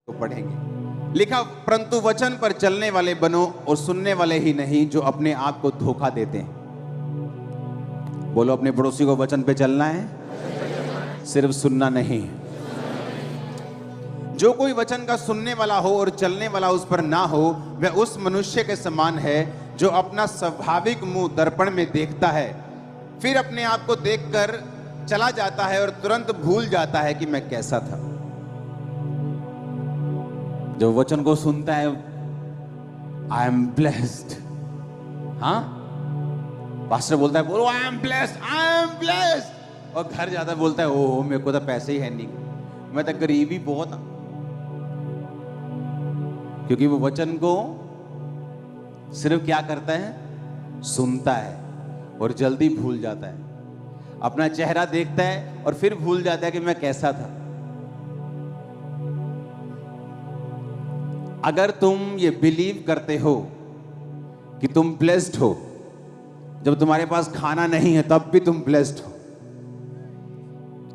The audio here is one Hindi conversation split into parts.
को पढ़ेंगे। लिखा, परंतु वचन पर चलने वाले बनो और सुनने वाले ही नहीं जो अपने आप को धोखा देते हैं। बोलो अपने पड़ोसी को, वचन पे चलना है, सिर्फ सुनना नहीं। जो कोई वचन का सुनने वाला हो और चलने वाला उस पर ना हो, वह उस मनुष्य के समान है जो अपना स्वाभाविक मुंह दर्पण में देखता है, फिर अपने आप को देखकर चला जाता है और तुरंत भूल जाता है कि मैं कैसा था। जो वचन को सुनता है, आई एम ब्लेस्ड। हाँ, पास्टर बोलता है, बोलो I am blessed, I am blessed, और घर जाता बोलता है, ओह मेरे को तो पैसे ही है नहीं, मैं तो गरीबी बहुत हूं। क्योंकि वो वचन को सिर्फ क्या करता है, सुनता है और जल्दी भूल जाता है। अपना चेहरा देखता है और फिर भूल जाता है कि मैं कैसा था। अगर तुम ये बिलीव करते हो कि तुम ब्लेस्ड हो, जब तुम्हारे पास खाना नहीं है तब भी तुम ब्लेस्ड हो,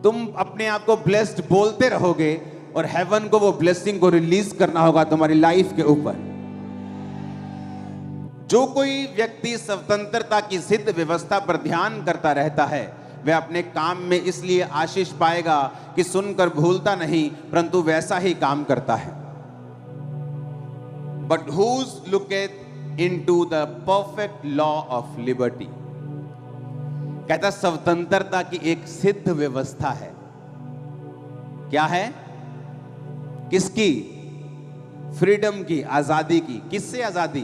तुम अपने आप को ब्लेस्ड बोलते रहोगे और हेवन को वो ब्लेसिंग को रिलीज करना होगा तुम्हारी लाइफ के ऊपर। जो कोई व्यक्ति स्वतंत्रता की सिद्ध व्यवस्था पर ध्यान करता रहता है, वह अपने काम में इसलिए आशीष पाएगा कि सुनकर भूलता नहीं, परंतु वैसा ही काम करता है। But whose looketh into the perfect law of liberty? कहता स्वतंत्रता की एक सिद्ध व्यवस्था है। क्या है? किसकी? फ्रीडम की, आजादी की। किससे आजादी?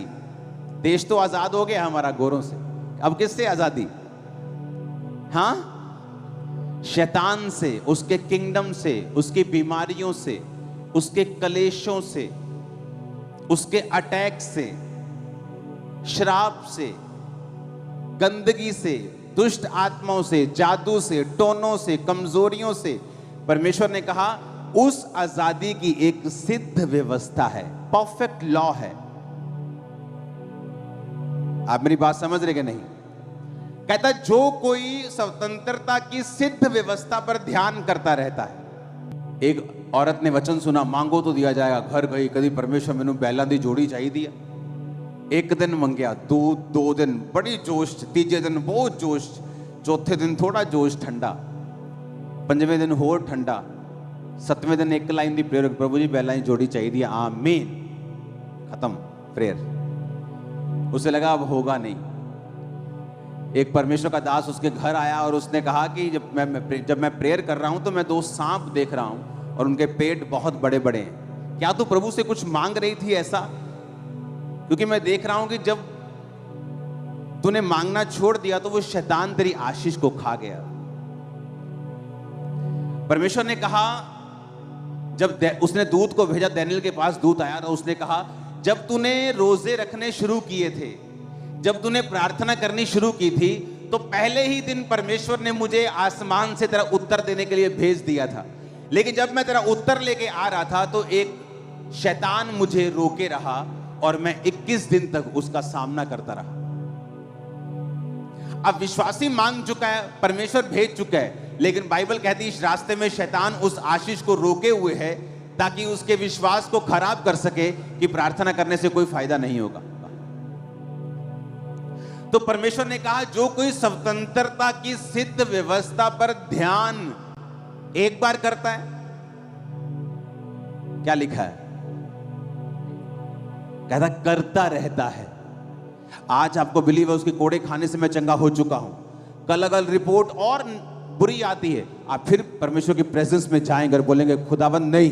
देश तो आजाद हो गया हमारा गोरों से, अब किससे आजादी? हाँ, शैतान से, उसके किंगडम से, उसकी बीमारियों से, उसके कलेशों से, उसके अटैक से, शराब से, गंदगी से, दुष्ट आत्माओं से, जादू से, टोनों से, कमजोरियों से। परमेश्वर ने कहा उस आजादी की एक सिद्ध व्यवस्था है, परफेक्ट लॉ है। आप मेरी बात समझ रहे कि नहीं? कहता जो कोई स्वतंत्रता की सिद्ध व्यवस्था पर ध्यान करता रहता है। एक औरत ने वचन सुना, मांगो तो दिया जाएगा। घर गई, कभी परमेश्वर मैनू पहला दी जोड़ी चाहिए दिया। एक दिन मंगया, दो दिन बड़ी जोश, तीजे दिन बहुत जोश, चौथे दिन थोड़ा जोश ठंडा, पंजवें दिन होर ठंडा, सतवें दिन एक लाइन दी प्रेयर, प्रभु जी पहला ही जोड़ी चाहिए दिया, आमीन, खत्म प्रेयर। उसे लगा अब होगा नहीं। एक परमेश्वर का दास उसके घर आया और उसने कहा कि जब मैं प्रेयर कर रहा हूं तो मैं 2 सांप देख रहा हूं और उनके पेट बहुत बड़े बड़े हैं। क्या तू प्रभु से कुछ मांग रही थी ऐसा? क्योंकि मैं देख रहा हूं कि जब तूने मांगना छोड़ दिया तो वो शैतान तेरी आशीष को खा गया। परमेश्वर ने कहा, जब उसने दूत को भेजा, दानियेल के पास दूत आया तो उसने कहा जब तूने रोजे रखने शुरू किए थे, जब तूने प्रार्थना करनी शुरू की थी, तो पहले ही दिन परमेश्वर ने मुझे आसमान से तेरा उत्तर देने के लिए भेज दिया था। लेकिन जब मैं तेरा उत्तर लेके आ रहा था तो एक शैतान मुझे रोके रहा और मैं 21 दिन तक उसका सामना करता रहा। अब विश्वासी मांग चुका है, परमेश्वर भेज चुका है, लेकिन बाइबल कहती है इस रास्ते में शैतान उस आशीष को रोके हुए है ताकि उसके विश्वास को खराब कर सके कि प्रार्थना करने से कोई फायदा नहीं होगा। तो परमेश्वर ने कहा जो कोई स्वतंत्रता की सिद्ध व्यवस्था पर ध्यान एक बार करता है, क्या लिखा है? कहता करता रहता है। आज आपको बिलीव है उसके कोड़े खाने से मैं चंगा हो चुका हूं, कल अगर रिपोर्ट और बुरी आती है, आप फिर परमेश्वर की प्रेजेंस में जाएंगे और बोलेंगे खुदावंद नहीं,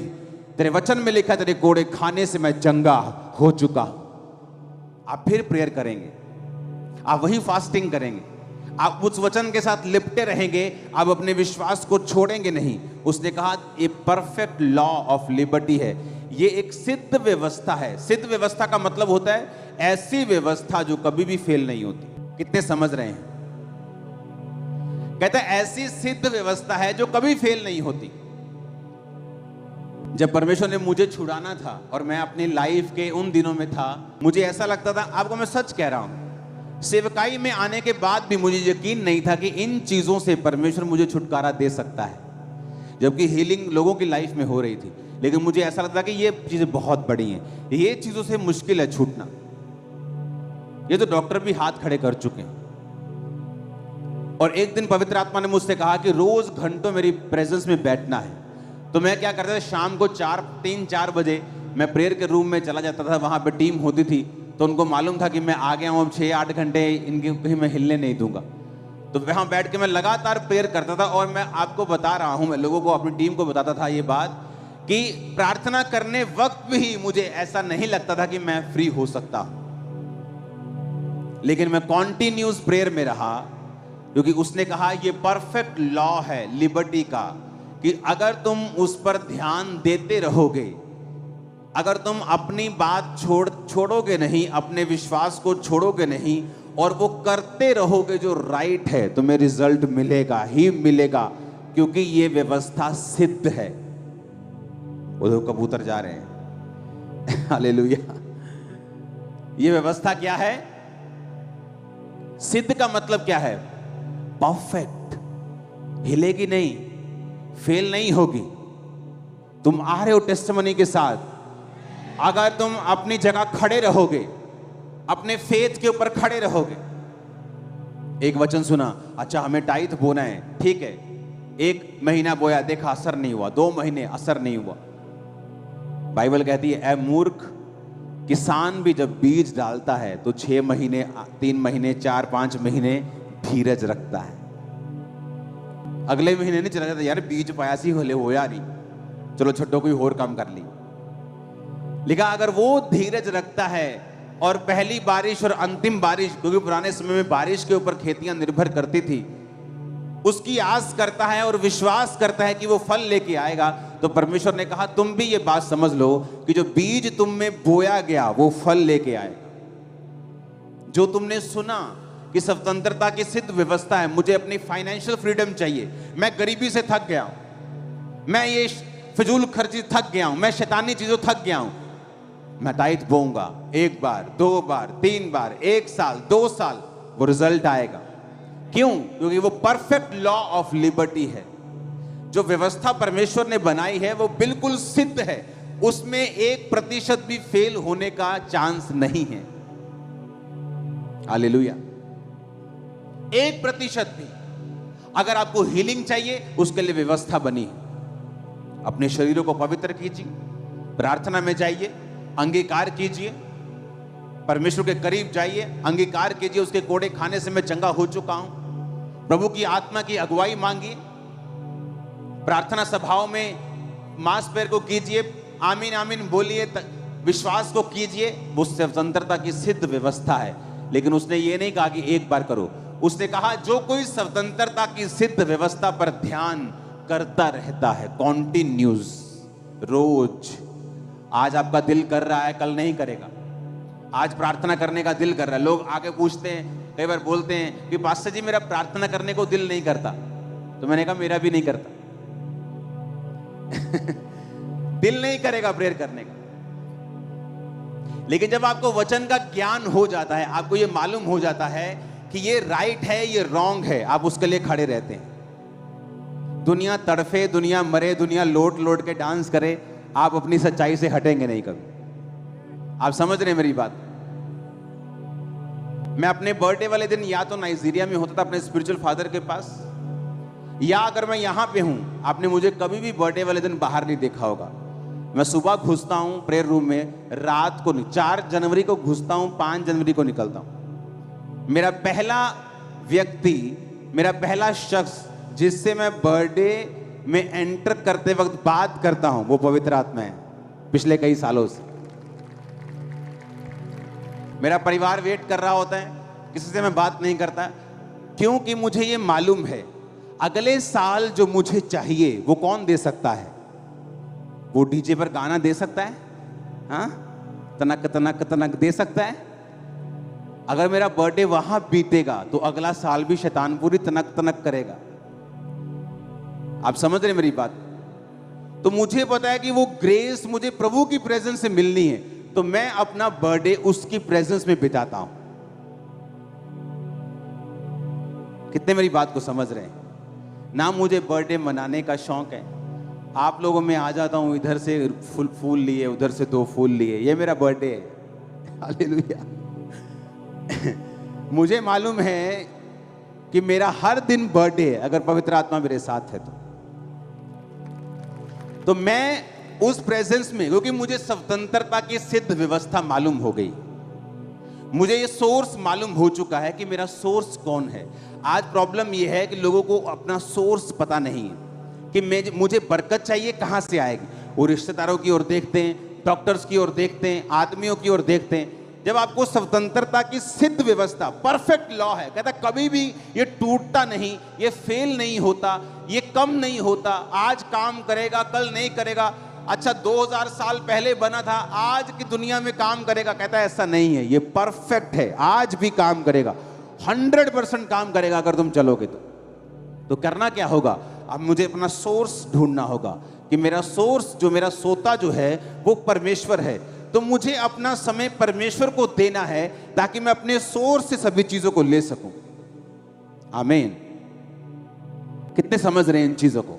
तेरे वचन में लिखा तेरे कोड़े खाने से मैं चंगा हो चुका हूं। आप फिर प्रेयर करेंगे, आप वही फास्टिंग करेंगे, आप उस वचन के साथ लिपटे रहेंगे, आप अपने विश्वास को छोड़ेंगे नहीं। उसने कहा ये परफेक्ट लॉ ऑफ लिबर्टी है, ये एक सिद्ध व्यवस्था है। सिद्ध व्यवस्था का मतलब होता है ऐसी व्यवस्था जो कभी भी फेल नहीं होती। कितने समझ रहे हैं? कहता है ऐसी सिद्ध व्यवस्था है जो कभी फेल नहीं होती। जब परमेश्वर ने मुझे छुड़ाना था और मैं अपनी लाइफ के उन दिनों में था, मुझे ऐसा लगता था, आपको मैं सच कह रहा हूं, सेवकाई में आने के बाद भी मुझे यकीन नहीं था कि इन चीजों से परमेश्वर मुझे छुटकारा दे सकता है, जबकि हीलिंग लोगों की लाइफ में हो रही थी। लेकिन मुझे ऐसा लगता है कि ये चीजें बहुत बड़ी हैं, ये चीजों से मुश्किल है छूटना। ये तो डॉक्टर भी हाथ खड़े कर चुके हैं। और एक दिन पवित्र आत्मा ने मुझसे कहा कि रोज घंटों मेरी प्रेजेंस में बैठना है। तो मैं क्या करता था, शाम को 3-4 बजे मैं प्रेयर के रूम में चला जाता था। वहां पे टीम होती थी, तो उनको मालूम था कि मैं आ गया हूँ, 6-8 घंटे इनके कहीं मैं हिलने नहीं दूंगा। तो वहां बैठ के मैं लगातार प्रेयर करता था। और मैं आपको बता रहा हूं, मैं लोगों को, अपनी टीम को बताता था ये बात कि प्रार्थना करने वक्त भी मुझे ऐसा नहीं लगता था कि मैं फ्री हो सकता, लेकिन मैं कॉन्टिन्यूस प्रेयर में रहा, क्योंकि उसने कहा ये परफेक्ट लॉ है लिबर्टी का कि अगर तुम उस पर ध्यान देते रहोगे, अगर तुम अपनी बात छोड़ोगे नहीं, अपने विश्वास को छोड़ोगे नहीं, और वो करते रहोगे जो राइट है, तुम्हें रिजल्ट मिलेगा ही मिलेगा, क्योंकि ये व्यवस्था सिद्ध है। वो तो कबूतर जा रहे हैं हालेलुया। ये व्यवस्था क्या है? सिद्ध का मतलब क्या है? परफेक्ट, हिलेगी नहीं, फेल नहीं होगी। तुम आ रहे हो टेस्टिमनी के साथ, अगर तुम अपनी जगह खड़े रहोगे, अपने फेथ के ऊपर खड़े रहोगे। एक वचन सुना, अच्छा हमें टाइथ बोना है, ठीक है, 1 महीना बोया, देखा असर नहीं हुआ, 2 महीने असर नहीं हुआ। बाइबल कहती है ऐ मूर्ख, किसान भी जब बीज डालता है तो 6 महीने, 3 महीने, 4-5 महीने धीरज रखता है। अगले महीने नहीं चला जाता, यार बीज पाया सी होले हो यार, चलो छड्डो कोई और काम कर ली। लिखा अगर वो धीरज रखता है और पहली बारिश और अंतिम बारिश, क्योंकि पुराने समय में बारिश के ऊपर खेतियां निर्भर करती थी, उसकी आस करता है और विश्वास करता है कि वो फल लेके आएगा, तो परमेश्वर ने कहा तुम भी ये बात समझ लो कि जो बीज तुम में बोया गया वो फल लेके आएगा। जो तुमने सुना कि स्वतंत्रता की सिद्ध व्यवस्था है, मुझे अपनी फाइनेंशियल फ्रीडम चाहिए, मैं गरीबी से थक गया हूं, मैं ये फिजूल खर्ची थक गया हूं, मैं शैतानी चीजों थक गया हूं, मैं टाइट बोऊंगा, 1 बार, 2 बार, 3 बार, 1 साल, 2 साल, वो रिजल्ट आएगा। क्यों? क्योंकि वो परफेक्ट लॉ ऑफ लिबर्टी है। जो व्यवस्था परमेश्वर ने बनाई है वो बिल्कुल सिद्ध है, उसमें 1% भी फेल होने का चांस नहीं है। हालेलुया। 1% भी। अगर आपको हीलिंग चाहिए, उसके लिए व्यवस्था बनी है। अपने शरीरों को पवित्र कीजिए, प्रार्थना में जाइए, अंगीकार कीजिए, परमेश्वर के करीब जाइए, अंगीकार कीजिए उसके कोड़े खाने से मैं चंगा हो चुका हूं, प्रभु की आत्मा की अगुवाई मांगिए, प्रार्थना सभाओं में मास पैर को कीजिए, आमीन आमीन बोलिए, विश्वास को कीजिए। वो स्वतंत्रता की सिद्ध व्यवस्था है। लेकिन उसने ये नहीं कहा कि 1 बार करो, उसने कहा जो कोई स्वतंत्रता की सिद्ध व्यवस्था पर ध्यान करता रहता है, कॉन्टिन्यूस, रोज। आज आपका दिल कर रहा है, कल नहीं करेगा। आज प्रार्थना करने का दिल कर रहा है, लोग आके पूछते हैं, कई बार बोलते हैं कि पास्टर जी मेरा प्रार्थना करने को दिल नहीं करता, तो मैंने कहा मेरा भी नहीं करता दिल नहीं करेगा प्रेयर करने का। लेकिन जब आपको वचन का ज्ञान हो जाता है, आपको ये मालूम हो जाता है कि ये राइट है, ये रॉन्ग है, आप उसके लिए खड़े रहते हैं। दुनिया तड़फे, दुनिया मरे, दुनिया लोट लोट के डांस करे, आप अपनी सच्चाई से हटेंगे नहीं कभी। आप समझ रहे हैं मेरी बात? मैं अपने बर्थडे वाले दिन या तो नाइजीरिया में होता था अपने स्पिरिचुअल फादर के पास, या अगर मैं यहां पे हूं, आपने मुझे कभी भी बर्थडे वाले दिन बाहर नहीं देखा होगा। मैं सुबह घुसता हूं प्रेयर रूम में, रात को 4 जनवरी को घुसता हूं, 5 जनवरी को निकलता हूं। मेरा पहला व्यक्ति, मेरा पहला शख्स जिससे मैं बर्थडे में एंटर करते वक्त बात करता हूं, वो पवित्र आत्मा है। पिछले कई सालों से मेरा परिवार वेट कर रहा होता है, किसी से मैं बात नहीं करता, क्योंकि मुझे ये मालूम है अगले साल जो मुझे चाहिए वो कौन दे सकता है? वो डीजे पर गाना दे सकता है, हाँ, तनक तनक तनक दे सकता है। अगर मेरा बर्थडे वहां बीतेगा तो अगला साल भी शैतान पूरी तनक तनक करेगा। आप समझ रहे मेरी बात? तो मुझे पता है कि वो ग्रेस मुझे प्रभु की प्रेजेंस से मिलनी है, तो मैं अपना बर्थडे उसकी प्रेजेंस में बिताता हूं। कितने मेरी बात को समझ रहे हैं? ना मुझे बर्थडे मनाने का शौक है, आप लोगों में आ जाता हूं, इधर से फूल लिए, उधर से 2 फूल लिए, ये मेरा बर्थडे है। हालेलुया। मुझे मालूम है कि मेरा हर दिन बर्थडे है अगर पवित्र आत्मा मेरे साथ है तो मैं उस प्रेजेंस में, क्योंकि मुझे स्वतंत्रता की सिद्ध व्यवस्था मालूम हो गई, मुझे ये सोर्स मालूम हो चुका है कि मेरा सोर्स कौन है। आज प्रॉब्लम ये है कि लोगों को अपना सोर्स पता नहीं है कि मुझे बरकत चाहिए, कहां से आएगी। वो रिश्तेदारों की ओर देखते हैं, डॉक्टर्स की ओर देखते हैं, आदमियों की ओर देखते हैं। जब आपको स्वतंत्रता की सिद्ध व्यवस्था, परफेक्ट लॉ है, कहता कभी भी ये टूटता नहीं, ये फेल नहीं होता, ये कम नहीं होता, आज काम करेगा कल नहीं करेगा। अच्छा 2000 साल पहले बना था, आज की दुनिया में काम करेगा, कहता है ऐसा नहीं है, ये परफेक्ट है, आज भी काम करेगा, 100% काम करेगा अगर तुम चलोगे तो करना क्या होगा? अब मुझे अपना सोर्स ढूंढना होगा कि मेरा सोर्स, जो मेरा सोता जो है वो परमेश्वर है, तो मुझे अपना समय परमेश्वर को देना है ताकि मैं अपने सोर्स से सभी चीजों को ले सकूं। आमीन। कितने समझ रहे हैं इन चीजों को?